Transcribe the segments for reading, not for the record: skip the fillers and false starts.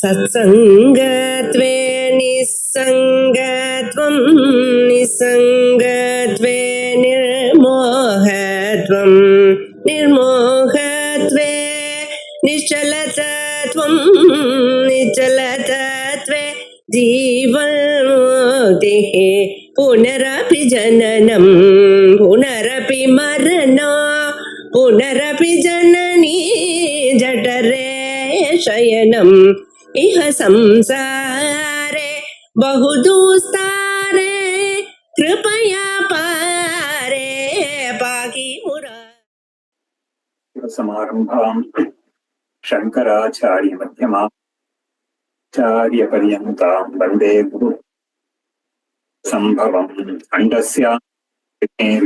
सत्सङ्गत्वे निस्सङ्गत्वं निस्सङ्गत्वे निर्मोहत्वं निर्मोहत्वे निश्चलतत्वं निश्चलतत्वे जीवन्मुक्तिः पुनरपि जननं पुनरपि मरणं पुनरपि जननी जठरे शयनम् इह संसारे बहुदुस्तारे कृपया पारे पाहि मुरारे। समारंभां शंकराचार्य मध्यमाचार्य पर्यन्तां वन्दे गुरु संभवम् अंडस्यां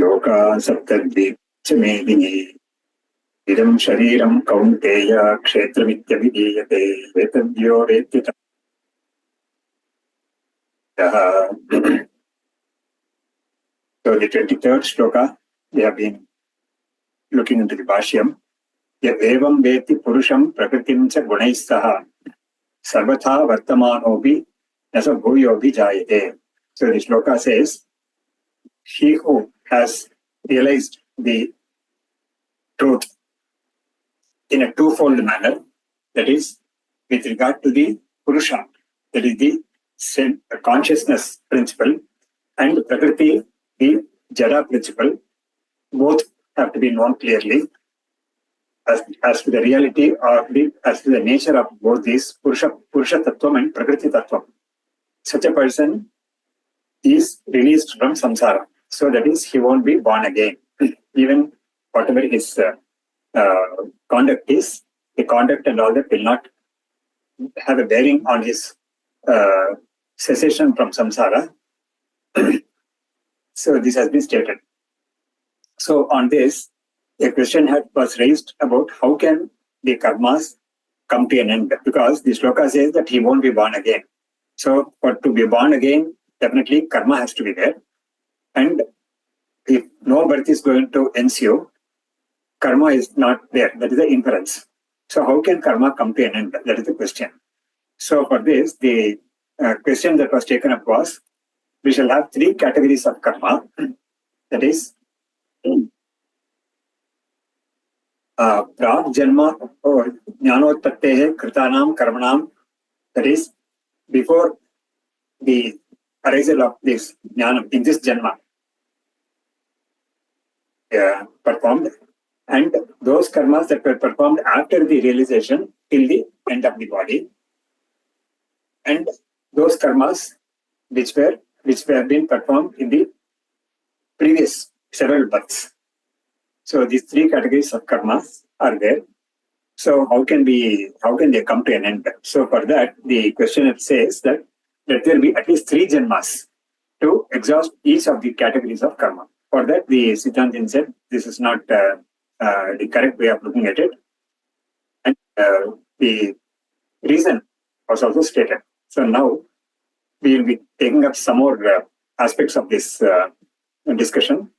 लोका सप्तद्वीपच मेदिनी इदं शरीरं कौन्तेय क्षेत्रमित्यभिधीयते वेतव्यो वेत्ति So the 23rd shloka, we have been looking into the Bhashyam. Evam veti purusham prakritim cha gunaistaha sarvatha vartamanobi nasa bhuyobi jayate. So the shloka says, he who has realized the truth in a twofold manner, that is, with regard to the Purusha, that is the consciousness principle, and Prakriti, the Jada principle, both have to be known clearly as to the reality or as to the nature of both these Purusha Tattvam and Prakriti Tattvam. Such a person is released from samsara. So that is, he won't be born again. Even whatever his conduct is, the conduct and all that will not have a bearing on his cessation from samsara. So this has been stated. So on this, a question was raised about how can the karmas come to an end, because the shloka says that he won't be born again. So for to be born again, definitely karma has to be there. And if no birth is going to ensue, karma is not there. That is the inference. So how can karma come to an end? That is the question. So for this, the question that was taken up was, we shall have three categories of karma. That is, prag janma or jnanotpattehe kritanam karmanam. That is, before the arisal of this jnanam in this janma performed, and those karmas that were performed after the realization till the end of the body, and those karmas which have been performed in the previous several births. So these three categories of karmas are there. So how can they come to an end? So for that, the questioner says that let there be at least 3 janmas to exhaust each of the categories of karma. For that, the Siddhantin said this is not the correct way of looking at it. And the reason was also stated. So now we will be taking up some more aspects of this discussion.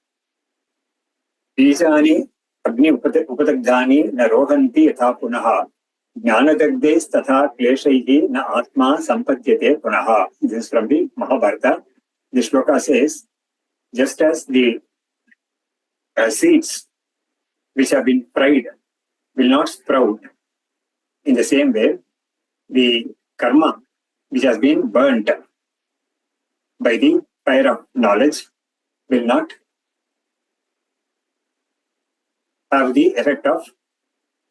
Bijani agni upadagdhani na rohanti yatha punaha jnanadagdes tatha kleshaihi na atma sampadyate punaha. This is from the Mahabharata. The shloka says, just as the seeds which have been fried will not sprout, in the same way, the karma which has been burnt by the fire of knowledge will not have the effect of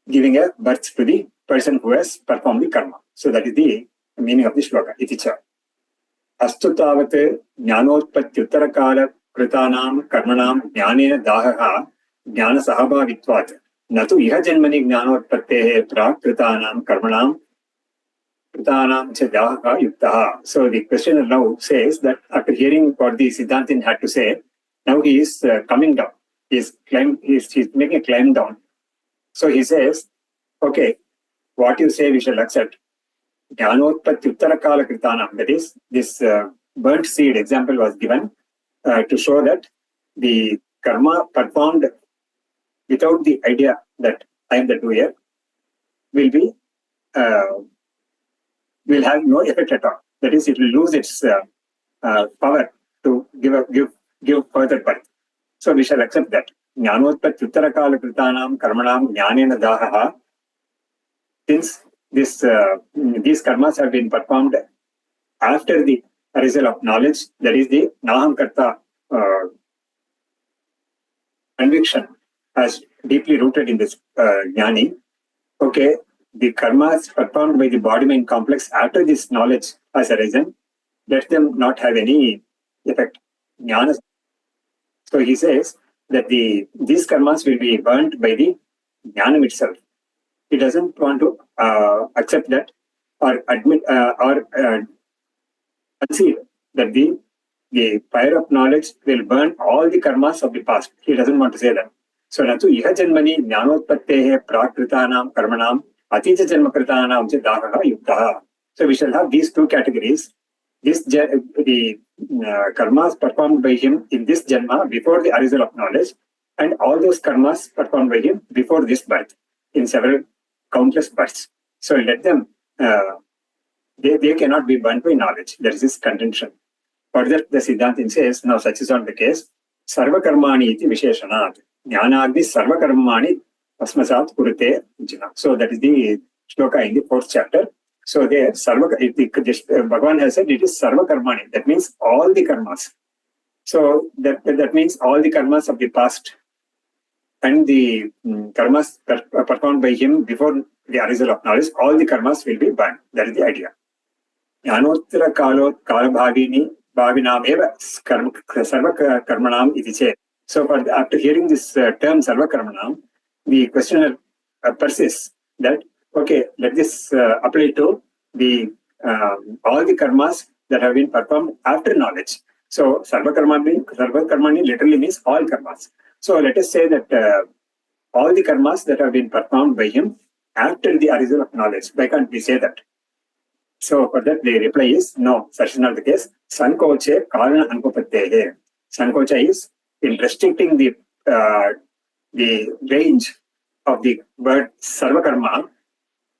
giving a birth to the person who has performed the karma. So that is the meaning of the shloka. Iticha. Astu tavat jnanotpatyuttarakala kritanam karmanam jnanena dahaha jnana sahabhavitvat natu iha janmani jnanotpattehe prak kritanam karmanam kritanam cha dahaha yuktaha. So the questioner now says that after hearing what the Siddhantin had to say, now he is coming down. He's making a climb down. So he says, okay, what you say we shall accept. Jnanotpatyuttarakala kritanam, that is, this burnt seed example was given to show that the karma performed without the idea that I am the doer will be will have no effect at all. That is, it will lose its power to give further birth. So we shall accept that. Jnanotpatti uttarakala kritanam karmanam jnanena dahaha. Since these karmas have been performed after the arisal of knowledge, that is the nahamkarta conviction has deeply rooted in this jnani. Okay, the karmas performed by the body-mind complex after this knowledge has arisen, let them not have any effect. Jnana. So he says that these karmas will be burnt by the jnanam itself. He doesn't want to accept that or admit or concede that the fire of knowledge will burn all the karmas of the past. He doesn't want to say that. So, natu iha janmani jnanotpattehe prakritanam karmanam atita janmakritanam cha dahaha yuktaha. So, we shall have these two categories. The karmas performed by him in this janma before the arisal of knowledge, and all those karmas performed by him before this birth in several countless births. So, let them, they cannot be burnt by knowledge. There is this contention. Further, the Siddhantin says, now such is not the case. Sarva karmani iti visheshanat. Jnanagni sarva karmani asmasat kurute jina. So that is the shloka in the 4th chapter. So there, Bhagavan has said it is sarva karmani. That means all the karmas. So that means all the karmas of the past and the karmas performed by him before the arisal of knowledge, all the karmas will be burned. That is the idea. Jnanottara kalot kalabhavini bhavinam eva sarva karmanam iti che. So after hearing this term sarva karmanam, the questioner persists that, okay, let this apply to the all the karmas that have been performed after knowledge. So sarva karmani literally means all karmas. So let us say that all the karmas that have been performed by him after the arisal of knowledge. Why can't we say that? So for that the reply is no, such is not the case. Sankoche karana anupattehe. Sankocha is in restricting the range of the word sarva karma.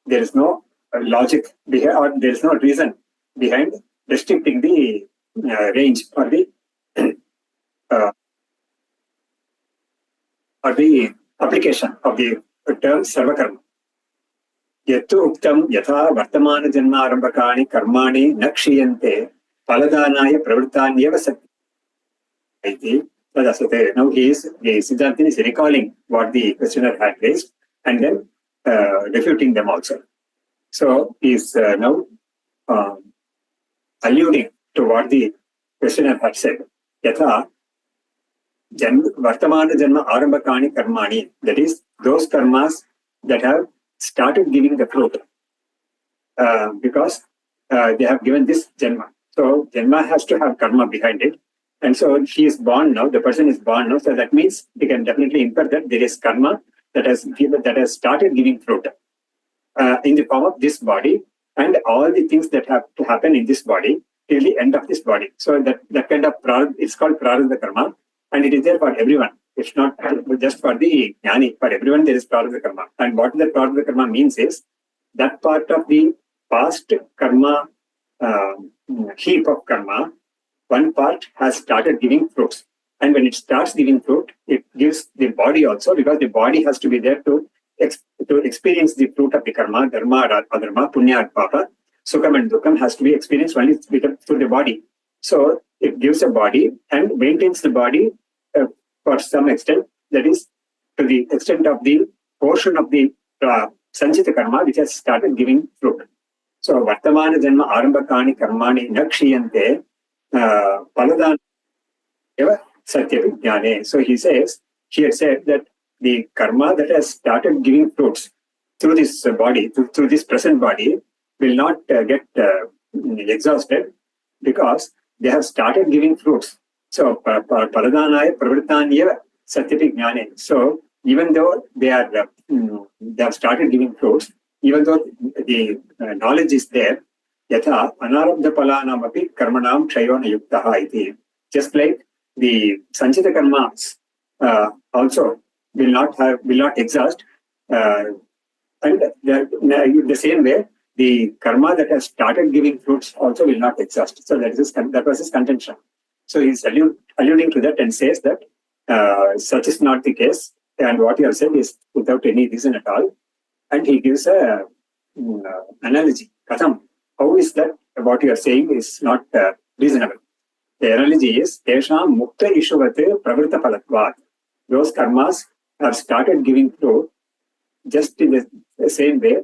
There is no logic behind, or there is no reason behind restricting the range or the application of the term sarva karma. Yattu uktam yatha vartamana janma arambakani karmani nakshiyante paladhanaya pravrittanyeva sati. Now the Siddhantin is recalling what the questioner had raised and then refuting them also. So he is now alluding to what the questioner had said. Yatha vartamana janma arambakani karmani, that is those karmas that have started giving the fruit because they have given this janma. So janma has to have karma behind it. And so he is born now, the person is born now. So that means we can definitely infer that there is karma that has started giving fruit in the form of this body and all the things that have to happen in this body till the end of this body. So that kind of it's called prarabdha karma, and it is there for everyone. It's not just for the jnani. For everyone there is prarabdha karma. And what that prarabdha karma means is that part of the past karma heap of karma, one part has started giving fruits. And when it starts giving fruit, it gives the body also, because the body has to be there to experience the fruit of the karma, dharma or adharma, punya or papa. Sukham and dukkam has to be experienced only through the body. So it gives a body and maintains the body for some extent, that is to the extent of the portion of the sanchita karma which has started giving fruit. So vartamana janma arambakani karmani nakshiyante paladhan eva satya vijnane. So he had said that the karma that has started giving fruits through this body, through this present body, will not get exhausted because they have started giving fruits. So paladhanaya pravrittanyeva satyapi jnane. So even though they have started giving fruits, even though the knowledge is there, yatha anarabdha palanam api karmanam kshayona yuktaha iti. Just like the sanchita karmas also will not exhaust, and the same way the karma that has started giving fruits also will not exhaust. So that was his contention. So he's alluding to that and says that such is not the case, and what you have said is without any reason at all. And he gives a analogy. Katham, how is that what you are saying is not reasonable? The analogy is Tesham Mukta Ishuvate Pravritta Palatvat. Those karmas have started giving fruit just in the same way.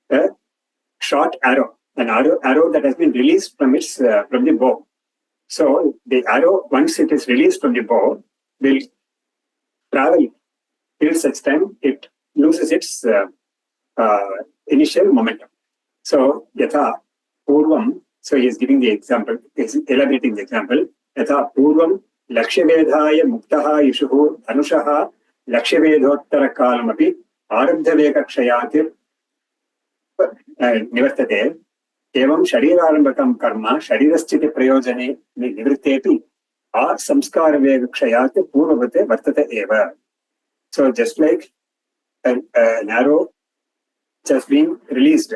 A short arrow, an arrow that has been released from the bow. So the arrow, once it is released from the bow, will travel till such time it loses its initial momentum. So yatha purvam, so he is giving the example, he is elaborating the example. Yatha purvam lakshyavedhaya muktaha yishuhu dhanushaha lakshyavedhottara kalamapi arabdhaveka kshayatir nivartate. Evam sharirarambakam karma sharirasthiti prayojane nivrittepi samskara kshayat purvavate vartate eva. So just like an arrow which has been released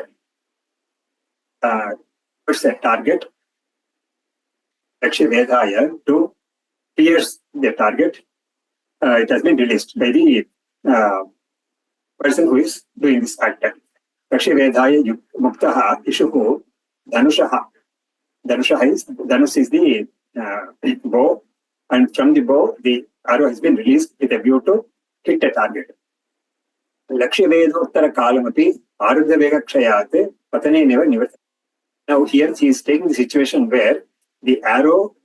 towards a target, Lakshya to pierce the target, it has been released by the person who is doing this act. Lakshya muktaha ishuhu dhanushaha. Dhanus is the bow, and from the bow the arrow has been released with a view to hit a target. Lakshyavedhottara kalamapi arudhaveka kshayate patane neva nivartate. Now here he is taking the situation where the arrow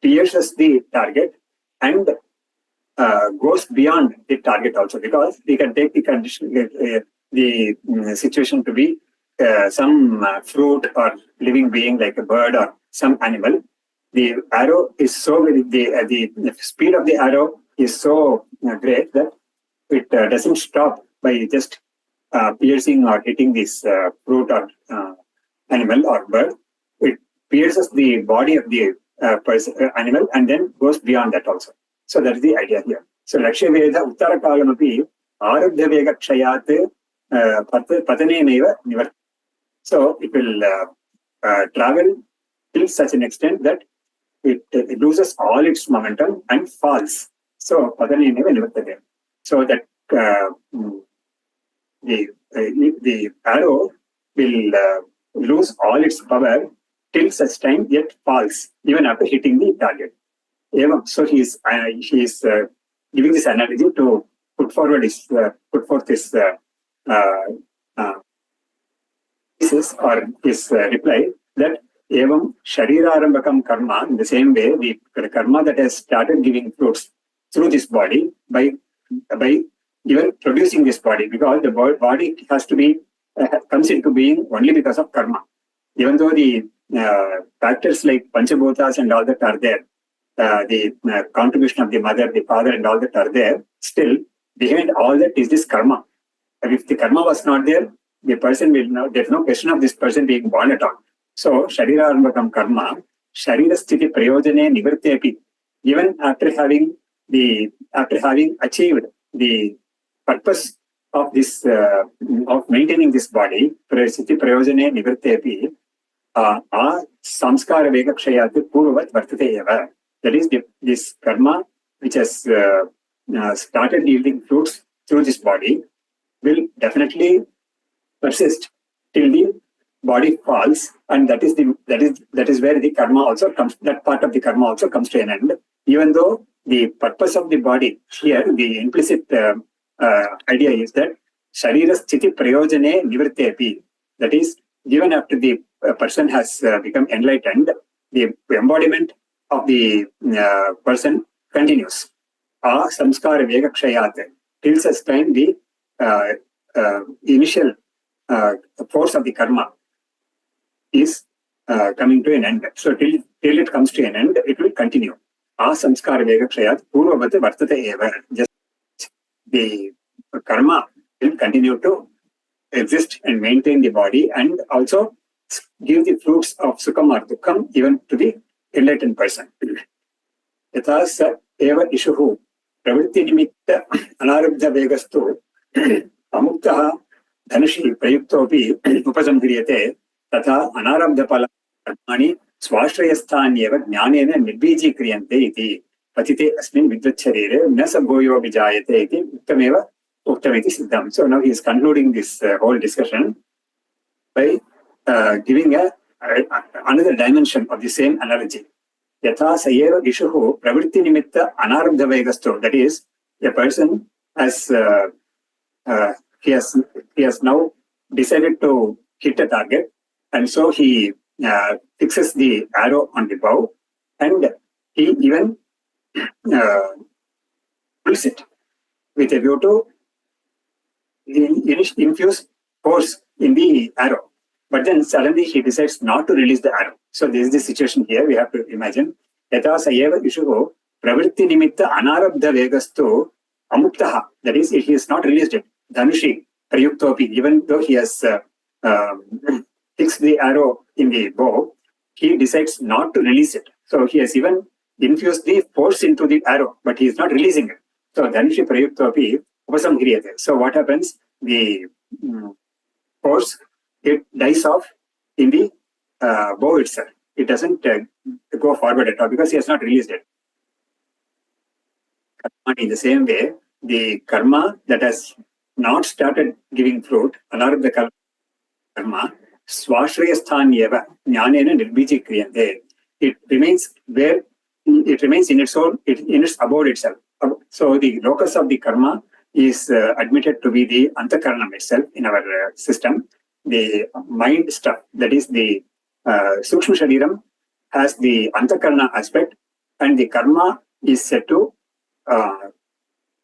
pierces the target and goes beyond the target also, because we can take the condition, the situation to be some fruit or living being like a bird or some animal. The arrow is so very, the speed of the arrow is so great that it doesn't stop by just piercing or hitting this fruit or animal or bird. It pierces the body of the animal and then goes beyond that also. So that is the idea here. So Lakshya Veda Uttara Kalamapi Arabdha Vega Kshayate Patane Neva Nivar. So it will travel till such an extent that it loses all its momentum and falls. So Patane Neva Nivartate. So that the arrow will lose all its power till such time yet falls even after hitting the target. So he is giving this analogy to put forth this thesis or his reply that evam sharirarambakam karma, in the same way the karma that has started giving fruits through this body by even producing this body, because the body has to be comes into being only because of karma. Even though the factors like panchabhutas and all that are there, the contribution of the mother, the father and all that are there, still behind all that is this karma. And if the karma was not there, the person will not, there's no question of this person being born at all. So sharirarambakam karma sharira sthiti prayojane nivartepi, even after having achieved the purpose of this of maintaining this body, sthiti prayojane nivartepi samskara vega kshayat purvat vartate eva. That is, this karma which has started yielding fruits through this body will definitely persist till the body falls, and that is where the karma also comes. That part of the karma also comes to an end. Even though the purpose of the body here, the implicit idea is that sharira sthiti prayojane nivartepi. That is, even after the person has become enlightened, the embodiment of the person continues. Samskara vega kshayate. Till such time the initial force of the karma is coming to an end. So till it comes to an end, it will continue. Samskara vega kshayat purvavate vartate eva. Just the karma will continue to exist and maintain the body and also give the fruits of sukham or dukkham even to the enlightened person. Yatha sa eva ishuhu pravritti nimitta anarabdha vegastu amuktaha धनुषि प्रयुक्तोऽपि उपसंह्रियते तथा अनारब्धफलानि स्वाश्रयस्थान्येव ज्ञानेन निर्बीजीक्रियन्ते इति पतिते अस्मिन् विद्युच्छरीरे न स भूयो विजायते इति उक्तमिति सिद्धम्. So now he is concluding this whole discussion by giving another dimension of the same analogy. Yatha sayeva ishuhu pravritti nimitta anarabdha vegasto. That is, a person has he has now decided to hit a target, and so he fixes the arrow on the bow, and he even pulls it with a view to infuse force in the arrow. But then suddenly he decides not to release the arrow. So this is the situation here. We have to imagine. Yatha sayeva ishuhu pravritti nimitta anarabdha vegastu amuktaha. That is, he has not released it. Dhanushi prayuktopi. Even though he has fixed the arrow in the bow, he decides not to release it. So he has even infused the force into the arrow, but he is not releasing it. So dhanushi prayuktopi upasamhriyate. So what happens? The force, it dies off in the bow itself. It doesn't go forward at all because he has not released it. In the same way, the karma that has not started giving fruit, anarabdha karma, swashrayasthanyeva jnanena nirbiji kriyante. It remains where it remains in its own, in its abode itself. So the locus of the karma is admitted to be the antakaranam itself in our system. The mind stuff, that is the sukshma shariram, has the antakarana aspect, and the karma is said to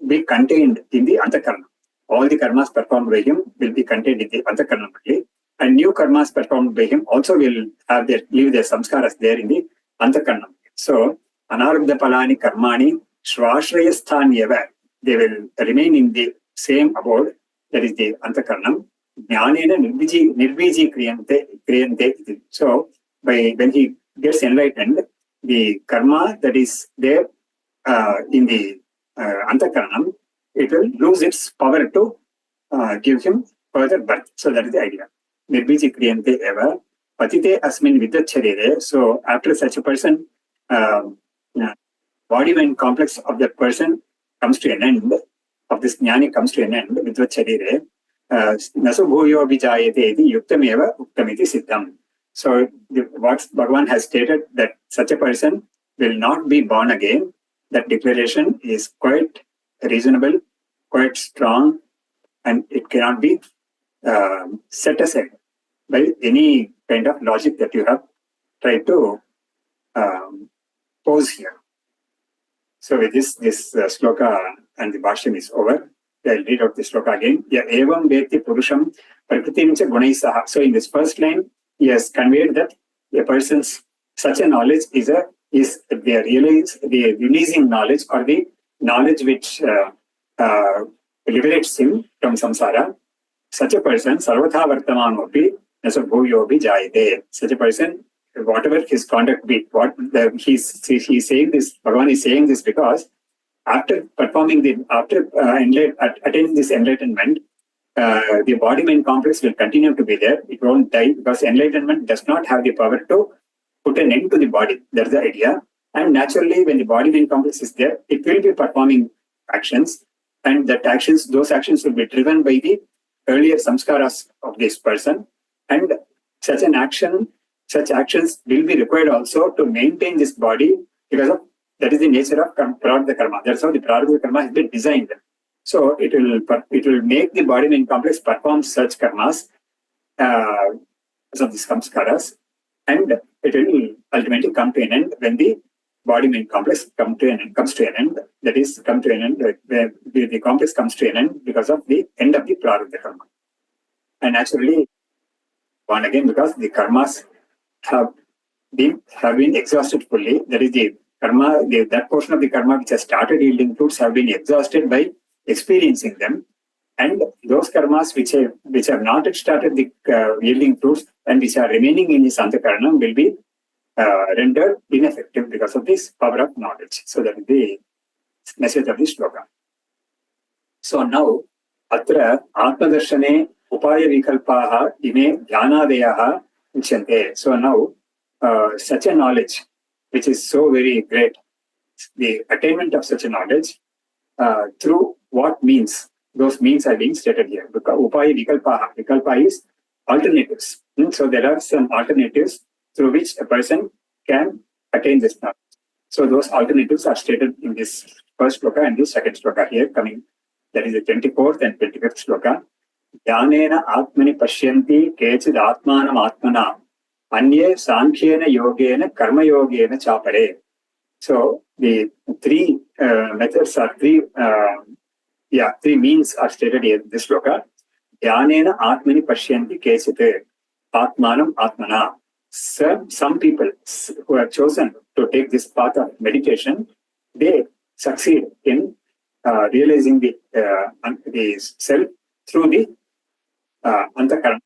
be contained in the antakarana. All the karmas performed by him will be contained in the antakarana only, and new karmas performed by him also will have leave their samskaras there in the antakarana. So anarabdha palani karmani swashrayasthanyeva, they will remain in the same abode, that is the antakaranam. Jnanena nirbiji kriyante. So when he gets enlightened, the karma that is there in the antakaranam, it will lose its power to give him further birth. So that is the idea. Nirbiji kriyante eva patite asmin vidyacharire. So after such a person, body mind complex of that person comes to an end, of this jnani comes to an end, vidyacharire. Nasu bhuyo vijayate iti yuktameva uktamiti siddham. So what Bhagavan has stated, that such a person will not be born again, that declaration is quite reasonable, quite strong, and it cannot be set aside by any kind of logic that you have tried to pose here. So with this sloka and the bhashyam is over. I'll read out the sloka again. Ya evam veti purusham prakritim cha gunai saha. So in this first line, he has conveyed that a person's such a knowledge is the releasing knowledge, or the knowledge which liberates him from samsara. Such a person, sarvatha vartamanopi nasa bhuyobi jayate. Such a person, whatever his conduct be, he's saying this, Bhagavan is saying this because after attaining this enlightenment, the body-mind complex will continue to be there. It won't die because enlightenment does not have the power to put an end to the body. That's the idea. And naturally, when the body-mind complex is there, it will be performing actions, and those actions will be driven by the earlier samskaras of this person. And such actions will be required also to maintain this body, because of that is the nature of prarabdha karma. That's how the prarabdha karma has been designed. So it will make the body-mind complex perform such karmas of these samskaras, and it will ultimately come to an end when the body-mind complex comes to an end. That is, come to an end where the complex comes to an end because of the end of the prarabdha karma. And naturally, born again because the karmas have been exhausted fully. That is the karma, that portion of the karma which has started yielding fruits have been exhausted by experiencing them, and those karmas which have not yet started the yielding fruits and which are remaining in this antakaranam will be rendered ineffective because of this power of knowledge. So that is the message of this shloka. So now, atra atmadarshane Upaya-vikalpaha ime dhyanadeyaha uchyante. So now, such a knowledge, which is so very great, the attainment of such a knowledge, through what means? Those means are being stated here. Because Upaya-vikalpaha. Vikalpa is alternatives. So there are some alternatives through which a person can attain this knowledge. So those alternatives are stated in this first shloka and this second shloka here coming. That is the 24th and 25th shloka. Dhyanena atmani pashyanti kechid atmanam atmana anye sankhena yogena karma yogena chapare. So the three methods are three means are stated here in this shloka. Dhyanena atmani pashyanti kechid atmanam atmana. Some people who have chosen to take this path of meditation, they succeed in realizing the self through the antakarana.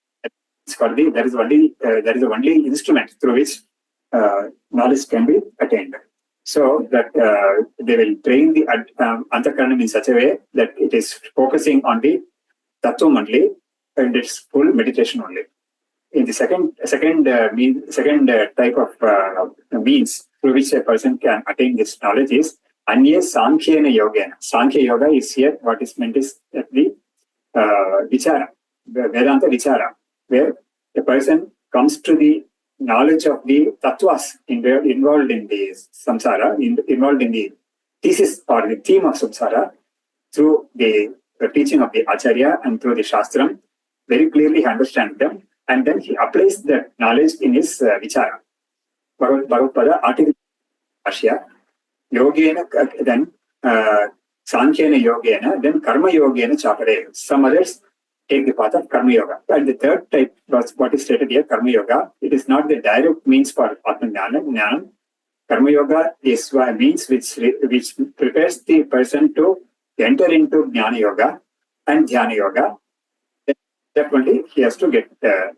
That is the only instrument through which knowledge can be attained. So that they will train the antakarana in such a way that it is focusing on the tattvam only and it's full meditation only. In the second type of means through which a person can attain this knowledge is anye sankhena yogena. Sankhya yoga is here. What is meant is the vichara, Vedanta vichara, where a person comes to the knowledge of the tattvas involved in the samsara, involved in the thesis or the theme of samsara through the teaching of the acharya and through the shastram. Very clearly he understands them. And then he applies that knowledge in his vichara. Bhagavad article Bhashya, yogena, then sankhena yogena, then karma yogena chapare. Some others take the path of karma yoga. And the third type was what is stated here, karma yoga. It is not the direct means for Atma-jnana. Karma yoga is a means which prepares the person to enter into jnana yoga and dhyana yoga. Definitely, he has to get the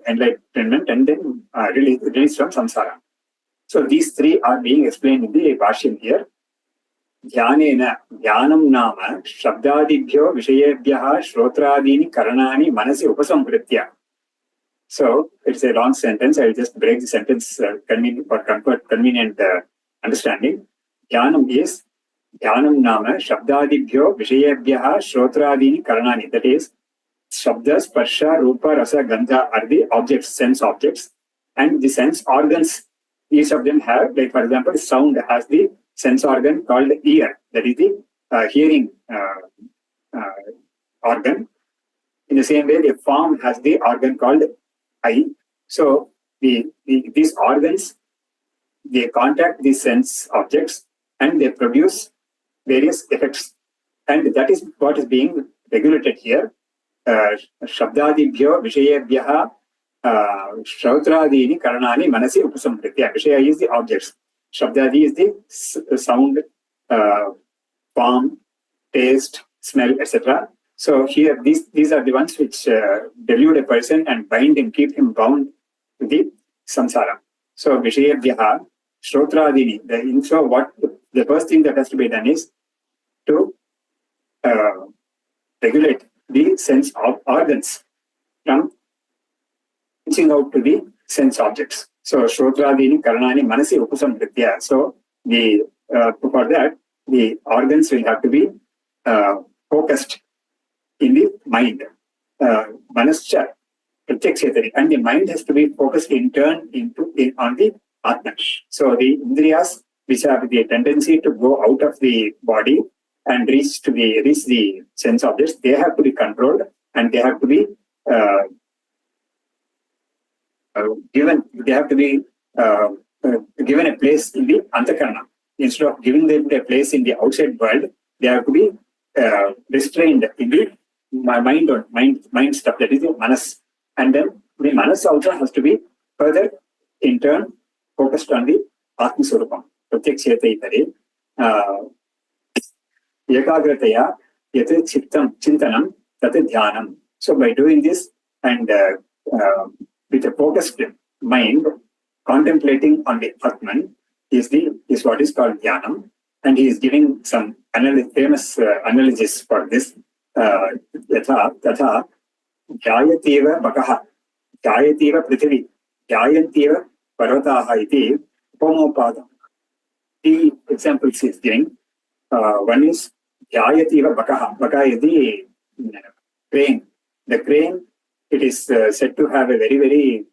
enlightenment and then release from samsara. So these three are being explained in the Bhashyam here. Dhyanena, dhyanam nama, shraddha-dibhyo vishayebhyaha shrotradini karanani manasi upasamvritya. So it's a long sentence. I will just break the sentence for convenient understanding. Dhyanam is dhyanam nama, shraddha-dibhyo vishayebhyaha shrotradini karanani. That is, Shabda, Sparsha, Rupa, Rasa, Gandha are the objects, sense objects. And the sense organs, each of them have, like for example, sound has the sense organ called ear. That is the hearing organ. In the same way, the form has the organ called eye. So these organs, they contact the sense objects and they produce various effects. And that is what is being regulated here. Shabdadibhyo vishayebhyaha shrotradini karanani manasi upasamvritya. Vishaya is the objects. Shabdadi is the sound, form, taste, smell, etc. So here these are the ones which delude a person and bind him, keep him bound to the samsara. So vishayebhyaha shrotradini. So what the first thing that has to be done is to regulate the sense of organs from reaching out to the sense objects. So Shrotradini Karanani Manasi Upasamvritya. So for that the organs will have to be focused in the mind. Manascha Pratyakshethari, and the mind has to be focused in turn on the Atma. So the Indriyas, which have the tendency to go out of the body and reach the sense objects, they have to be controlled and they have to be given a place in the antakarana. Instead of giving them a place in the outside world, they have to be restrained in the mind stuff, that is the manas. And then the manas also has to be further in turn focused on the Atma Surupam. Pratyakshethari. Ekagrataya yat chintanam tat dhyanam. So by doing this and with a focused mind, contemplating on the Atman is what is called dhyanam. And he is giving some famous analogies for this. Tatha Jyayativa Bakaha, Jyayativa Prithvi, Jyayantiva Parvataha iti Upamopada. The examples he is giving. One is Jyayativa Bakaha. Baka is the crane. The crane, it is said to have a very, very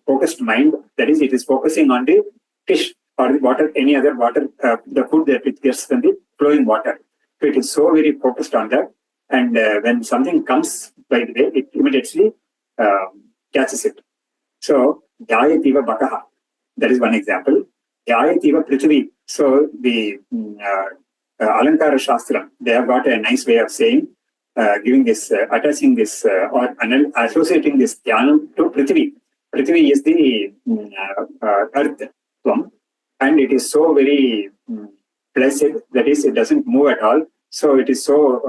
focused mind. That is, it is focusing on the fish or the water, any other water, the food that it gets from the flowing water. So it is so very focused on that. And when something comes by the way, it immediately catches it. So, Jyayativa Bakaha. That is one example. Jyayativa Prithvi. So, the Alankara Shastra, they have got a nice way of saying, giving this, attaching this, or associating this Dhyanam to Prithvi. Prithvi is the earth, and it is so very blessed, that is, it doesn't move at all. So it is so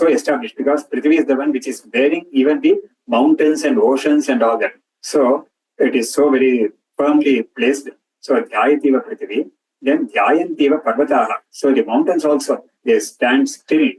established because Prithvi is the one which is bearing even the mountains and oceans and all that. So it is so very firmly placed. So Dhyayativa Prithvi, then Dhyayantiva Parvataha. So the mountains also, they stand still.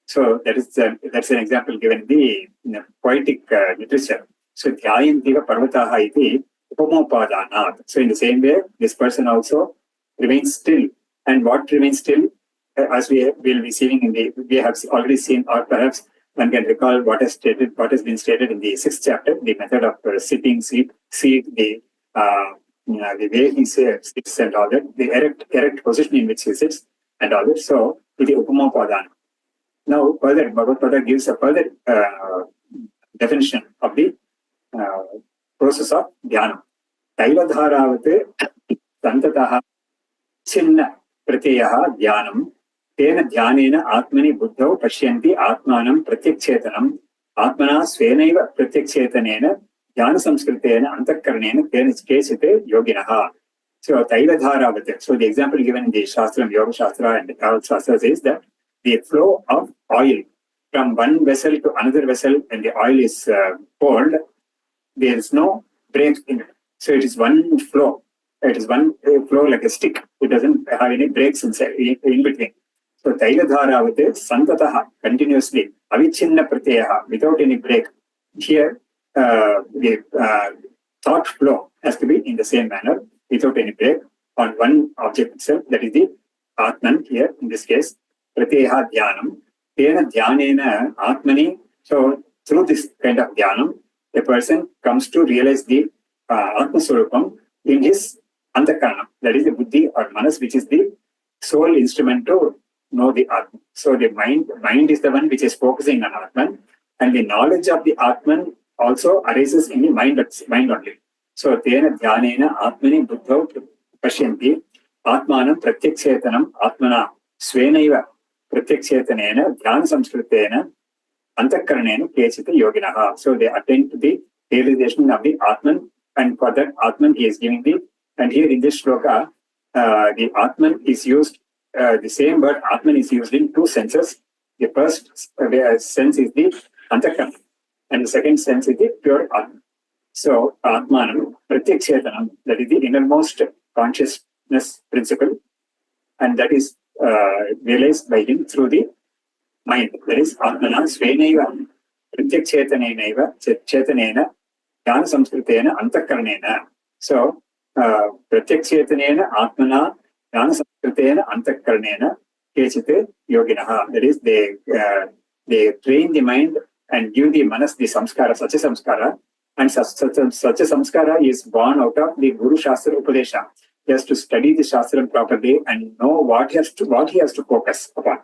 So that's an example given in the poetic literature. So Dhyayantiva Parvataha iti Upamopadanat. So in the same way, this person also remains still. And what remains still, as we will be seeing we have already seen, or perhaps one can recall what has been stated in the 6th chapter, the method of sitting, seat, the way he sits and all that, the erect position in which he sits and all that. So, with the Upamopadana. Now, further, Bhagavad gives a further definition of the process of Dhyana. Tailadharavate Santataha Chinna Pratyaha Dhyanam Tena Dhyanena Atmani Buddhau Pashyanti Atmanam Pratyakchetanam Atmana Svenaiva Pratyakchetanena Dhyana Samskritena Antakarnena Kechite Yoginaha. So Tailadharavate. So the example given in the Shastra, Yoga Shastra and the Kava Shastra says that the flow of oil from one vessel to another vessel, when the oil is poured, there is no break in it. So it is one flow. It is one flow like a stick. It doesn't have any breaks in between. So Tailadharavate Santataha, continuously, Avichinna Pratyaha, without any break. Here, the thought flow has to be in the same manner, without any break, on one object itself, that is the Atman here, in this case, Pratyaha Dhyanam. Tena Dhyanena Atmani. So through this kind of Dhyanam, a person comes to realize the Atma Swarupam in his Antakarna, that is the Buddhi or Manas, which is the sole instrument to know the Atman. So the mind is the one which is focusing on Atman, and the knowledge of the Atman also arises in the mind only. So Tena Dhyanena Atmani Buddhau Pashyanti Atmanam Pratyakchetanam Atmana Svenaiva Pratyakchetanena Dhyana Samskritena Antakarnena Kechita Yoginaha. So they attain to the realization of the Atman, and for that Atman he is giving the, and here in this shloka, the Atman is used, the same word Atman is used in two senses. The first sense is the Antakarna, and the second sense is the pure Atman. So Atmanam Pratyakchetanam, that is the innermost consciousness principle, and that is realized by him through the mind. That is Atmana Svenaiva Pratyakchetanenaiva Chetanena Dhyana Samskritena Antakarnena. So Pratyakchetanena Atmana Dhyana Samskritena Antakarnena Kechite Yoginaha. That is, they train the mind and give the manas the samskara, such a samskara, and such a samskara is born out of the Guru Shastra Upadesha. He has to study the Shastra properly and know what he has to focus upon,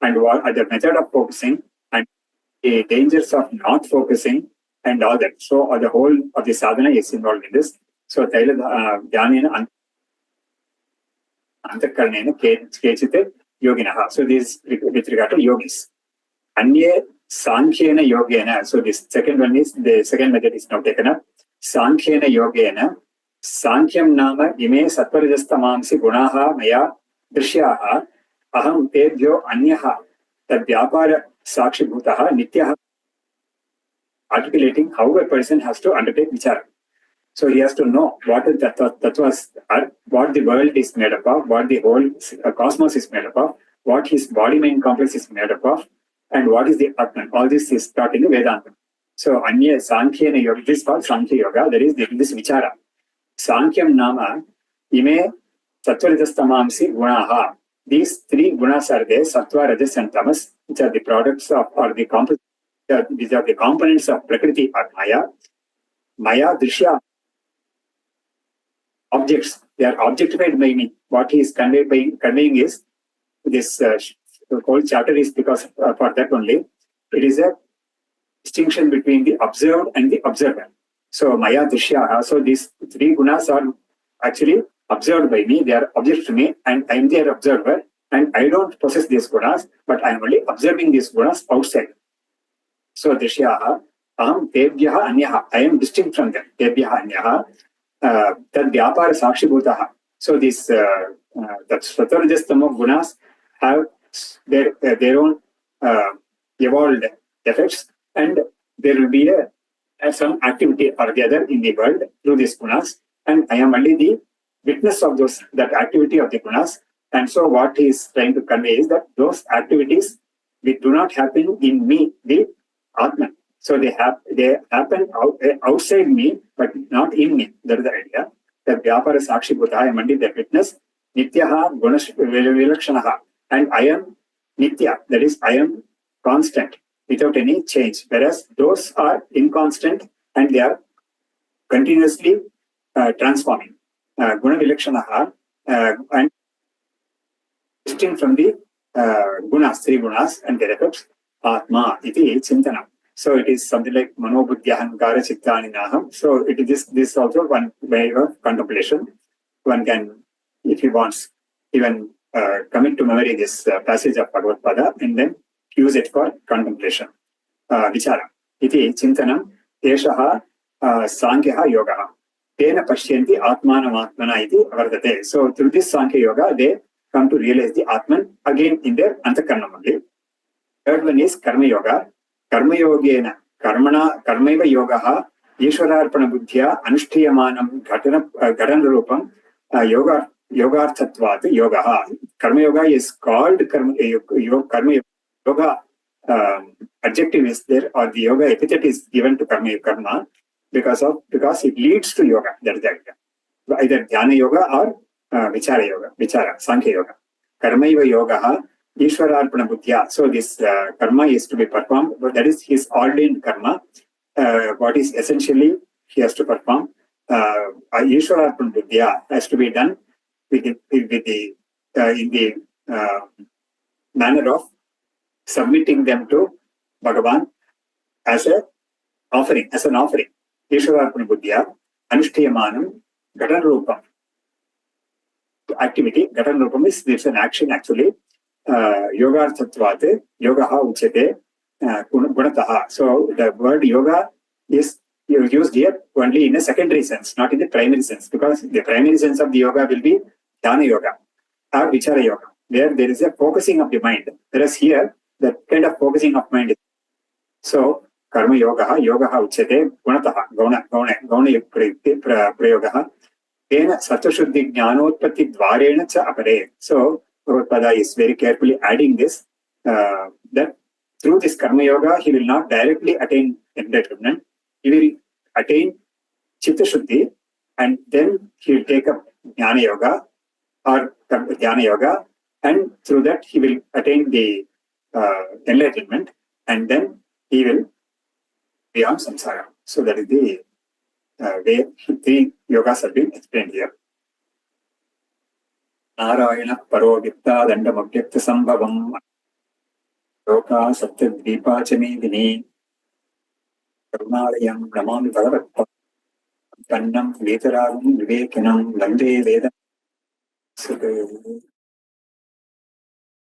and what are the method of focusing, and the dangers of not focusing, and all that. So the whole of the sadhana is involved in this. So Dhyanena Antakarnena Kechite Yoginaha. So this with regard to yogis. Anye Sankhena Yogena. So this second one is, the second method is now taken up. Sankhena Yogena Sankhyam Nama Ime Satvarajastamamsi Gunaha Maya Drishyaha Aham Tebhyo Anyaha Tad Vyapara Sakshi Bhutaha Nityaha, articulating how a person has to undertake vichara. So he has to know what is what the world is made up of, what the whole cosmos is made up of, what his body-mind complex is made up of, and what is the Atman. All this is taught in the Vedanta. So Anya Sankhya Yoga, this is called Sankhya Yoga, that is this Vichara. Sankyam Nama Ime Sattva-Rajas-Tamamsi Gunaha. These three gunas are there, Sattva, Rajas and Tamas, which are the products of, or the components, these are the components of Prakriti or Maya. Maya, Drishya, objects, they are objectified by me. What he is conveying is, this whole chapter is because for that only, it is a distinction between the observed and the observer. So Maya Drishya, so these three gunas are actually observed by me, they are objects to me, and I am their observer, and I don't possess these gunas, but I am only observing these gunas outside. So Drishya, Aham Tebhyaha Anyaha, I am distinct from them. Tebhyaha Anyaha, Tad Vyapara Sakshibhutaha. So this that Sattva-Rajas-Tamo gunas have their own evolved effects, and there will be some activity or the other in the world through these gunas, and I am only the witness of that activity of the gunas. And so what he is trying to convey is that those activities which do not happen in me, the Atman. So they happen outside me, but not in me. That is the idea. That Vyapara Sakshi Bhuta, I am only the witness. Nityaha Gunash Vilakshanaha. And I am Nitya, that is, I am constant, without any change. Whereas those are inconstant and they are continuously transforming. Guna Vilakshanaha and distinct from the gunas, three gunas and their effects. Atma iti chintanam. So it is something like Manobuddhyahankara Chittani Naham. So it is this also one way of contemplation. One can, if he wants, even commit to memory this passage of Bhagavad Pada and then use it for contemplation. Vichara. Iti chintanam eshaha Sankhya Yoga. Tena Pashyanti Atmanam Atmana iti vardate. So through this Sankhya Yoga, they come to realize the Atman again in their Antakarnam only. Third one is Karma Yoga. Karma Yogena, Karmaiva Yogaha, Ishwararpana Buddhya, Anushtiyamanam, Ghatan Rupam, Yogarthatvat, Yogaha. Karma Yoga is called Karma Yoga. Adjective is there, or the yoga epithet is given to karma because it leads to yoga. That is the idea. Either Dhyana Yoga or Vichara, Sankhya Yoga. Karmaiva Yogaha, Ishwararpana Buddhya. So this karma is to be performed, but that is his ordained karma. What is essentially he has to perform. Ishwararpana Buddhya has to be done in the manner of submitting them to Bhagavan as an offering. Ishwararpana Buddhya, Anushtiyamanam, Ghatan Rupam. Activity, Ghatan Rupam is there's an action actually. Yogarthatvat, Yogaha Uchete, Gunataha. So the word yoga is used here only in a secondary sense, not in the primary sense, because the primary sense of the yoga will be Dhyana Yoga or Vichara Yoga, where there is a focusing of the mind. Whereas here, the kind of focusing of mind is. So, Karma Yogaha, Yogaha Uchete, Gunataha, Gauna Prayogaha, Tena Sattva-Shuddhi Jnanotpatti Dvarena Cha Apare. So, Bhagavad is very carefully adding this, that through this Karma Yoga, he will not directly attain enlightenment. He will attain Chitta Shuddhi, and then he will take up Jnana Yoga or Dhyana Yoga, and through that he will attain the enlightenment, and then he will be on samsara. So that is the way three yogas have been explained here. Narayana Paro Vikta Dandam Abhyakta Sambhavam Loka Satya Dvipa Chamedini Karunalayam Namami Bhagavat Kannam Vetaragam Vivekanam Vande Veda.